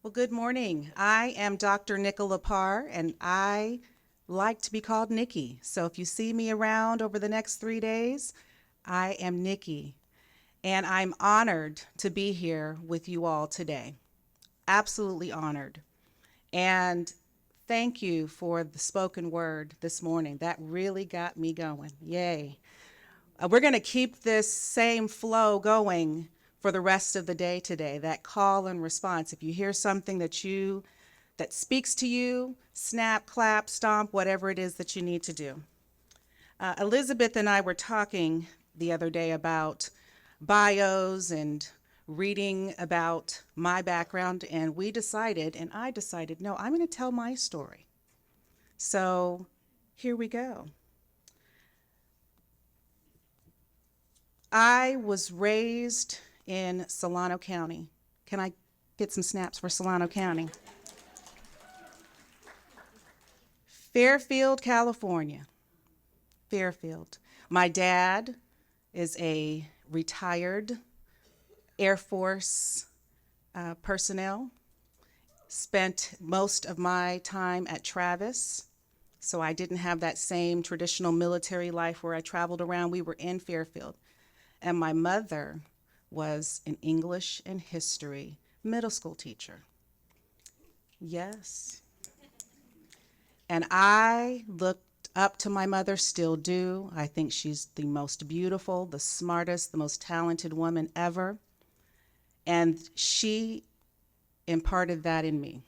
Well, good morning. I am Dr. Nicola Parr, and I like to be called Nikki. So if you see me around over the next 3 days, I am Nikki. And I'm honored to be here with you all today. Absolutely honored. And thank you for the spoken word this morning. That really got me going. Yay. We're going to keep this same flow going for the rest of the day today, that call and response. If you hear something that speaks to you, snap, clap, stomp, whatever it is that you need to do. Elizabeth and I were talking the other day about bios and reading about my background, and I decided, no, I'm going to tell my story. So here we go. I was raised in Solano County. Can I get some snaps for Solano County? Fairfield, California. Fairfield. My dad is a retired Air Force personnel. Spent most of my time at Travis, so I didn't have that same traditional military life where I traveled around. We were in Fairfield. And my mother was an English and history middle school teacher. Yes. And I looked up to my mother, still do. I think she's the most beautiful, the smartest, the most talented woman ever. And she imparted that in me.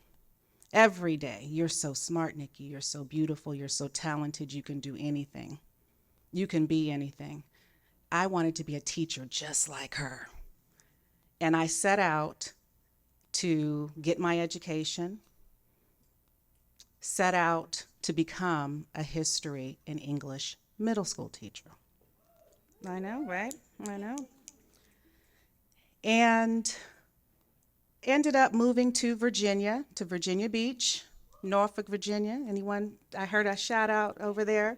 Every day, you're so smart, Nikki. You're so beautiful. You're so talented. You can do anything. You can be anything. I wanted to be a teacher just like her. And I set out to get my education, set out to become a history and English middle school teacher. I know, right? I know. And ended up moving to Virginia Beach, Norfolk, Virginia. Anyone? I heard a shout out over there.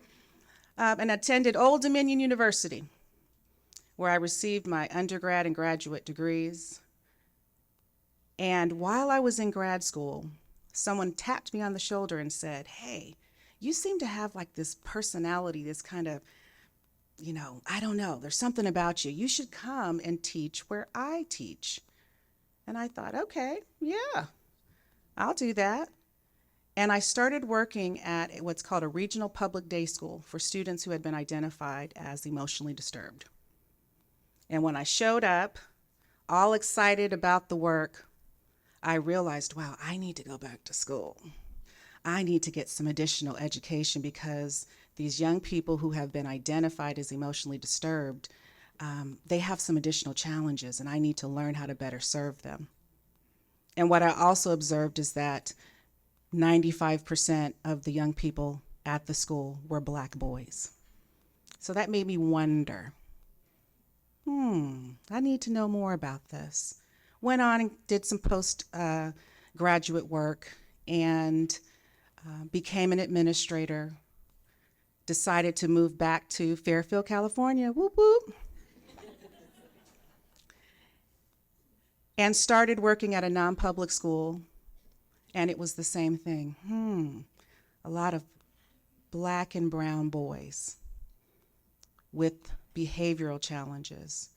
And attended Old Dominion University, where I received my undergrad and graduate degrees. And while I was in grad school, someone tapped me on the shoulder and said, "Hey, you seem to have like this personality, this kind of, I don't know, there's something about you. You should come and teach where I teach." And I thought, okay, yeah, I'll do that. And I started working at what's called a regional public day school for students who had been identified as emotionally disturbed. And when I showed up, all excited about the work, I realized, wow, I need to go back to school. I need to get some additional education because these young people who have been identified as emotionally disturbed, they have some additional challenges, and I need to learn how to better serve them. And what I also observed is that 95% of the young people at the school were Black boys. So that made me wonder, I need to know more about this. Went on and did some post-graduate work and became an administrator. Decided to move back to Fairfield, California, whoop whoop, and started working at a non-public school, and it was the same thing. A lot of Black and brown boys with behavioral challenges.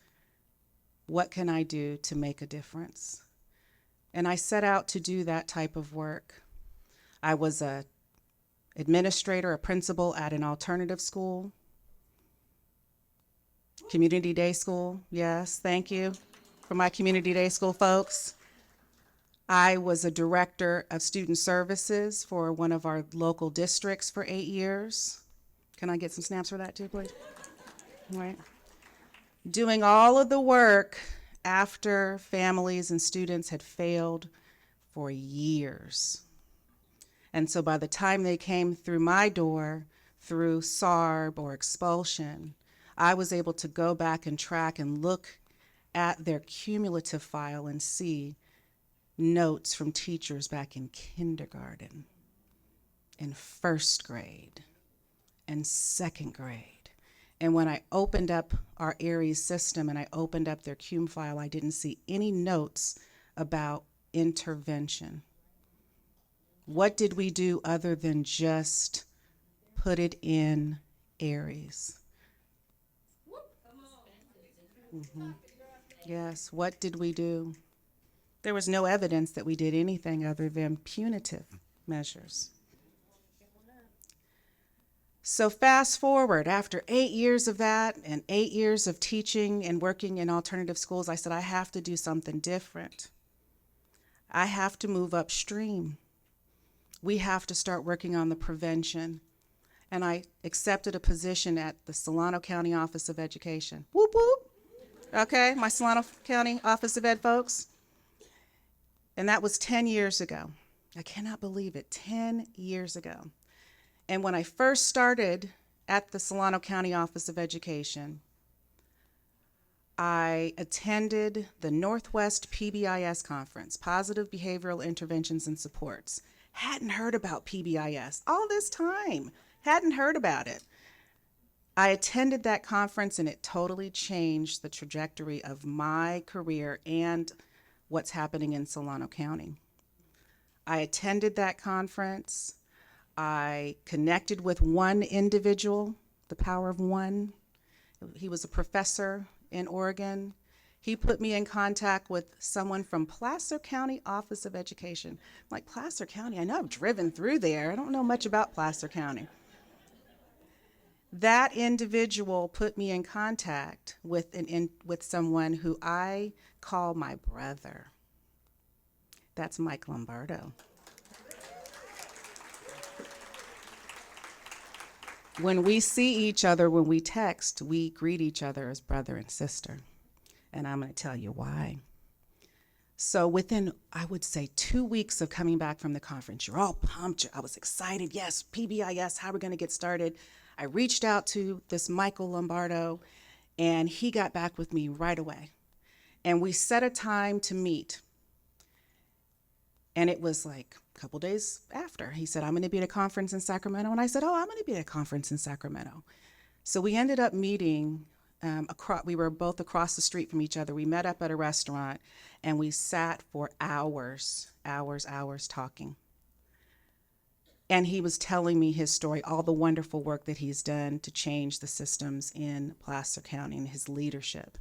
What can I do to make a difference? And I set out to do that type of work. I was a administrator, a principal at an alternative school, community day school. Yes, thank you for my community day school folks. I was a director of student services for one of our local districts for 8 years. Can I get some snaps for that too, please? All right. Doing all of the work after families and students had failed for years. And so by the time they came through my door, through SARB or expulsion, I was able to go back and track and look at their cumulative file and see notes from teachers back in kindergarten, in first grade, and second grade. And when I opened up our Aries system and I opened up their cum file, I didn't see any notes about intervention. What did we do other than just put it in Aries? Mm-hmm. Yes, what did we do? There was no evidence that we did anything other than punitive measures. So fast forward, after 8 years of that and 8 years of teaching and working in alternative schools, I said, I have to do something different. I have to move upstream. We have to start working on the prevention. And I accepted a position at the Solano County Office of Education. Whoop, whoop. Okay, my Solano County Office of Ed folks. And that was 10 years ago. I cannot believe it, 10 years ago. And when I first started at the Solano County Office of Education, I attended the Northwest PBIS conference, Positive Behavioral Interventions and Supports. Hadn't heard about PBIS all this time, hadn't heard about it. I attended that conference and it totally changed the trajectory of my career and what's happening in Solano County. I attended that conference. I connected with one individual, the power of one. He was a professor in Oregon. He put me in contact with someone from Placer County Office of Education. I'm like, Placer County? I know I've driven through there. I don't know much about Placer County. That individual put me in contact with someone who I call my brother. That's Mike Lombardo. When we see each other, when we text, we greet each other as brother and sister. And I'm going to tell you why. So within, I would say, 2 weeks of coming back from the conference, you're all pumped. I was excited. Yes, PBIS, how are we going to get started? I reached out to this Michael Lombardo, and he got back with me right away. And we set a time to meet. And it was like a couple days after. He said, I'm going to be at a conference in Sacramento. And I said, oh, I'm going to be at a conference in Sacramento. So we ended up meeting. We were both across the street from each other. We met up at a restaurant, and we sat for hours talking. And he was telling me his story, all the wonderful work that he's done to change the systems in Placer County and his leadership.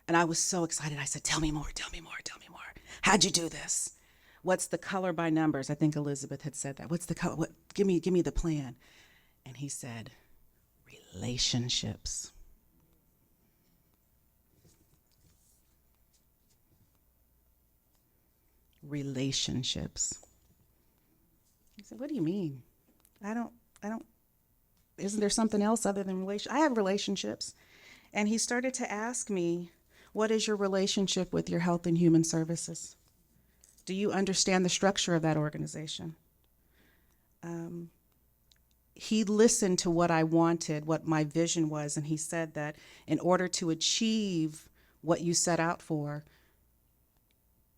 And I was so excited. I said, tell me more. How'd you do this? What's the color by numbers? I think Elizabeth had said that. What's the color? Give me the plan. And he said, relationships. Relationships. I said, what do you mean? I don't, isn't there something else other than relationships? I have relationships. And he started to ask me, what is your relationship with your Health and Human Services? Do you understand the structure of that organization? He listened to what I wanted, what my vision was, and he said that in order to achieve what you set out for,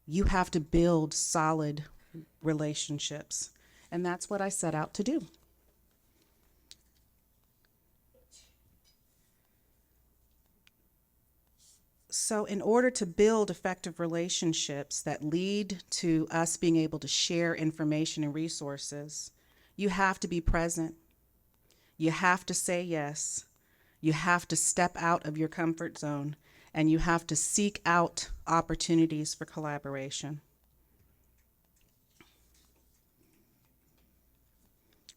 you have to build solid relationships. And that's what I set out to do. So in order to build effective relationships that lead to us being able to share information and resources, you have to be present. You have to say yes. You have to step out of your comfort zone, and you have to seek out opportunities for collaboration.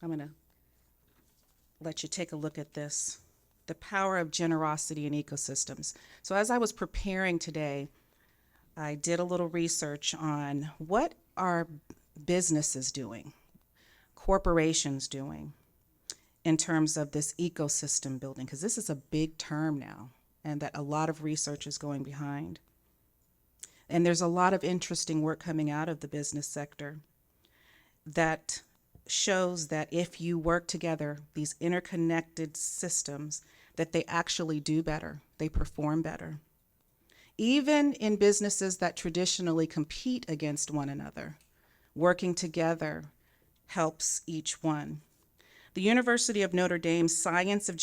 I'm going to let you take a look at this. The power of generosity in ecosystems. So as I was preparing today, I did a little research on what are businesses doing, corporations doing in terms of this ecosystem building, because this is a big term now and that a lot of research is going behind. And there's a lot of interesting work coming out of the business sector that shows that if you work together, these interconnected systems, that they actually do better, they perform better. Even in businesses that traditionally compete against one another, working together helps each one. The University of Notre Dame's Science of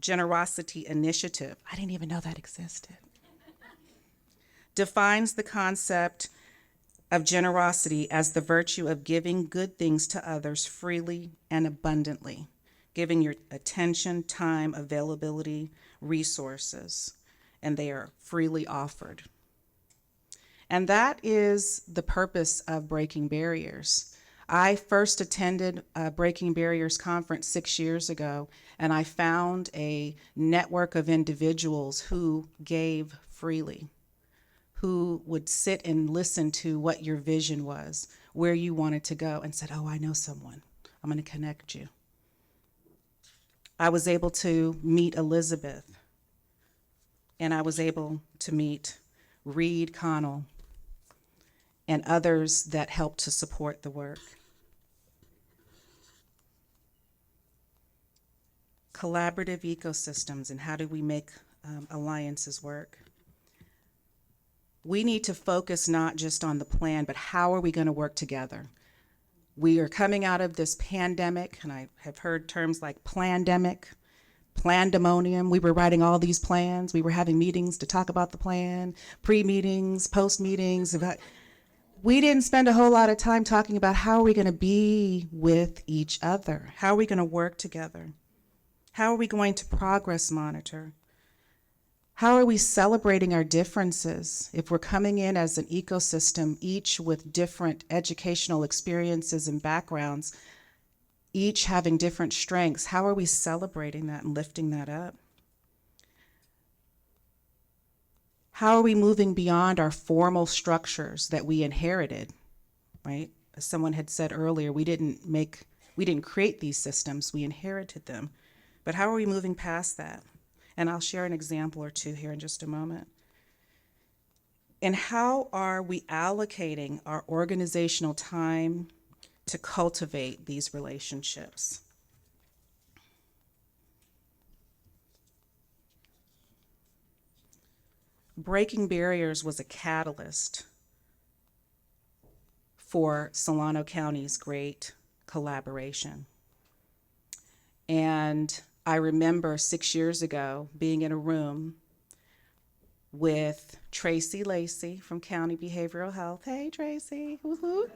Generosity Initiative, I didn't even know that existed, defines the concept of generosity as the virtue of giving good things to others freely and abundantly, giving your attention, time, availability, resources, and they are freely offered. And that is the purpose of Breaking Barriers. I first attended a Breaking Barriers conference 6 years ago, and I found a network of individuals who gave freely, who would sit and listen to what your vision was, where you wanted to go, and said, oh, I know someone. I'm going to connect you. I was able to meet Elizabeth, and I was able to meet Reed Connell and others that helped to support the work. Collaborative ecosystems, and how do we make alliances work? We need to focus not just on the plan, but how are we going to work together? We are coming out of this pandemic, and I have heard terms like plandemic, plandemonium. We were writing all these plans. We were having meetings to talk about the plan, pre-meetings, post-meetings. We didn't spend a whole lot of time talking about how are we going to be with each other? How are we going to work together? How are we going to progress monitor? How are we celebrating our differences if we're coming in as an ecosystem, each with different educational experiences and backgrounds, each having different strengths? How are we celebrating that and lifting that up? How are we moving beyond our formal structures that we inherited, right? As someone had said earlier, we didn't create these systems, we inherited them. But how are we moving past that? And I'll share an example or two here in just a moment. And how are we allocating our organizational time to cultivate these relationships? Breaking Barriers was a catalyst for Solano County's great collaboration. And I remember 6 years ago being in a room with Tracy Lacey from County Behavioral Health. Hey, Tracy. Woo-hoo.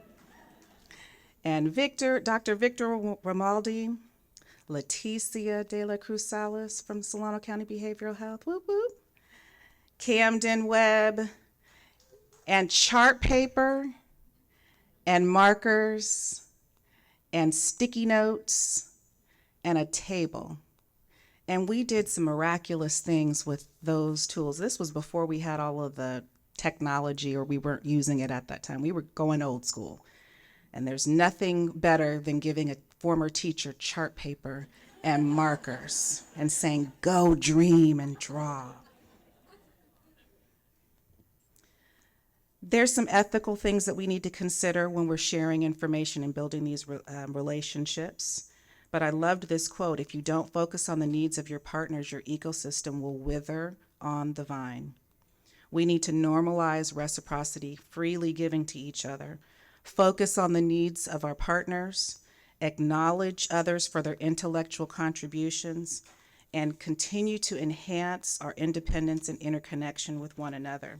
And Dr. Victor Ramaldi, Leticia De La Cruz Salas from Solano County Behavioral Health. Whoop, whoop. Camden Webb, and chart paper and markers and sticky notes and a table. And we did some miraculous things with those tools. This was before we had all of the technology, or we weren't using it at that time. We were going old school. And there's nothing better than giving a former teacher chart paper and markers and saying, go dream and draw. There's some ethical things that we need to consider when we're sharing information and building these relationships. But I loved this quote: if you don't focus on the needs of your partners, your ecosystem will wither on the vine. We need to normalize reciprocity, freely giving to each other, focus on the needs of our partners, acknowledge others for their intellectual contributions, and continue to enhance our independence and interconnection with one another.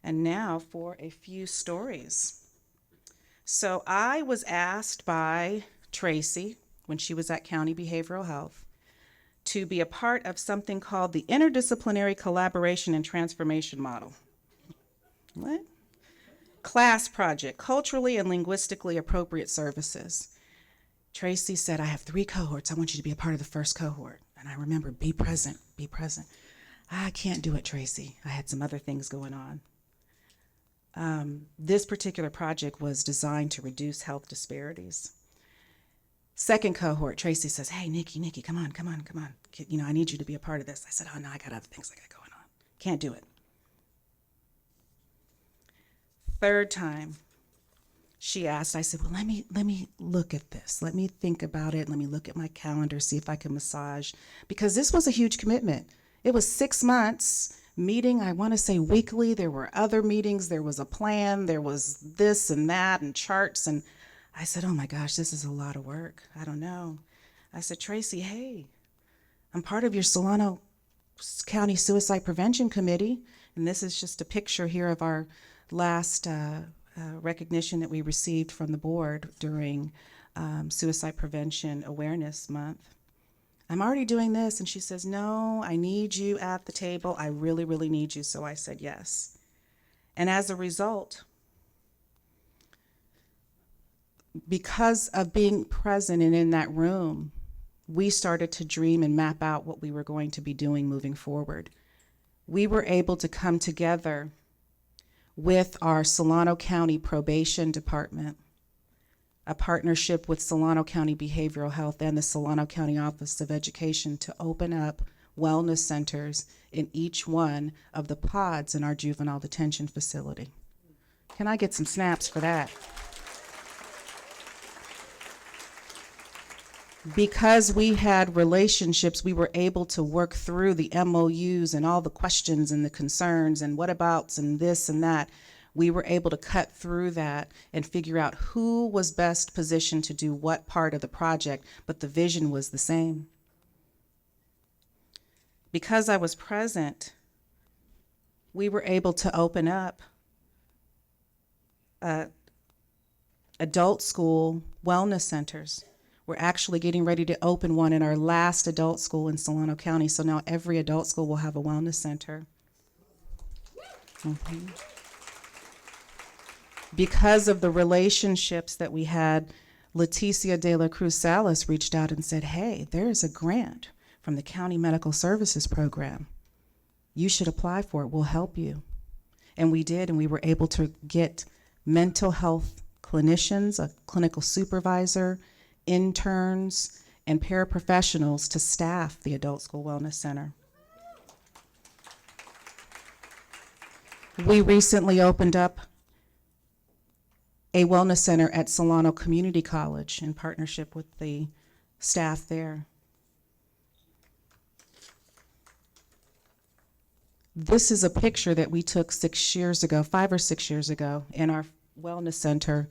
And now for a few stories. So I was asked by Tracy, when she was at County Behavioral Health, to be a part of something called the Interdisciplinary Collaboration and Transformation Model. What? Class project, culturally and linguistically appropriate services. Tracy said, I have 3 cohorts. I want you to be a part of the first cohort. And I remember, be present, be present. I can't do it, Tracy. I had some other things going on. This particular project was designed to reduce health disparities. Second cohort, Tracy says, hey, Nikki, come on. You know, I need you to be a part of this. I said, oh no, I got other things I got going on. Can't do it. Third time, she asked, I said, well, let me look at this. Let me think about it. Let me look at my calendar, see if I can massage, because this was a huge commitment. It was 6 months meeting, I want to say weekly. There were other meetings. There was a plan. There was this and that and charts. And I said, oh my gosh, this is a lot of work. I don't know. I said, Tracy, hey, I'm part of your Solano County Suicide Prevention Committee. And this is just a picture here of our last recognition that we received from the board during Suicide Prevention Awareness Month. I'm already doing this. And she says, no, I need you at the table. I really, really need you. So I said yes. And as a result, because of being present and in that room, we started to dream and map out what we were going to be doing moving forward. We were able to come together with our Solano County Probation Department, a partnership with Solano County Behavioral Health and the Solano County Office of Education to open up wellness centers in each one of the pods in our juvenile detention facility. Can I get some snaps for that? Because we had relationships, we were able to work through the MOUs and all the questions and the concerns and what abouts and this and that. We were able to cut through that and figure out who was best positioned to do what part of the project, but the vision was the same. Because I was present, we were able to open up adult school wellness centers. We're actually getting ready to open one in our last adult school in Solano County. So now every adult school will have a wellness center. Mm-hmm. Because of the relationships that we had, Leticia de la Cruz Salas reached out and said, hey, there's a grant from the County Medical Services Program. You should apply for it. We'll help you. And we did, and we were able to get mental health clinicians, a clinical supervisor, interns, and paraprofessionals to staff the Adult School Wellness Center. We recently opened up a wellness center at Solano Community College in partnership with the staff there. This is a picture that we took 6 years ago, 5 or 6 years ago, in our wellness center,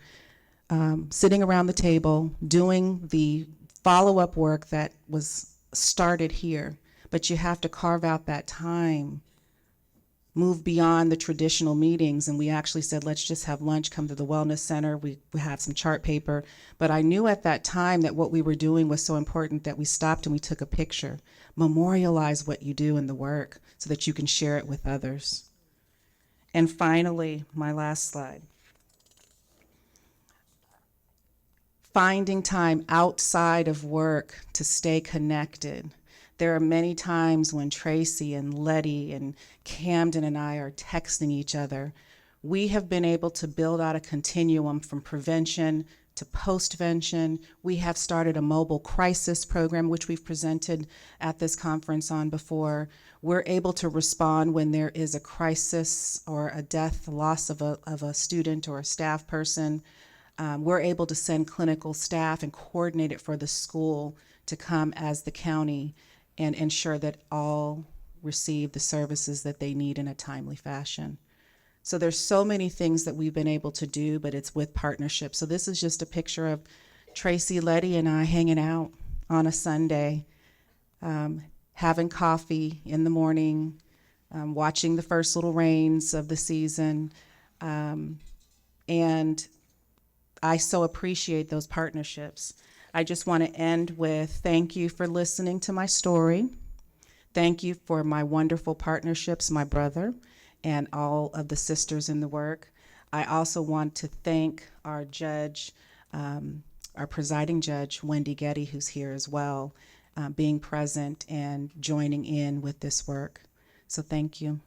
sitting around the table, doing the follow-up work that was started here. But you have to carve out that time, move beyond the traditional meetings, and we actually said, let's just have lunch, come to the wellness center. We have some chart paper. But I knew at that time that what we were doing was so important that we stopped and we took a picture. Memorialize what you do in the work so that you can share it with others. And finally, my last slide. Finding time outside of work to stay connected. There are many times when Tracy and Letty and Camden and I are texting each other. We have been able to build out a continuum from prevention to postvention. We have started a mobile crisis program, which we've presented at this conference on before. We're able to respond when there is a crisis or a death, loss of a student or a staff person. We're able to send clinical staff and coordinate it for the school to come as the county and ensure that all receive the services that they need in a timely fashion. So there's so many things that we've been able to do, but it's with partnership. So this is just a picture of Tracy, Letty, and I hanging out on a Sunday, having coffee in the morning, watching the first little rains of the season, and I so appreciate those partnerships. I just want to end with thank you for listening to my story. Thank you for my wonderful partnerships, my brother, and all of the sisters in the work. I also want to thank our judge, our presiding judge, Wendy Getty, who's here as well, being present and joining in with this work. So thank you.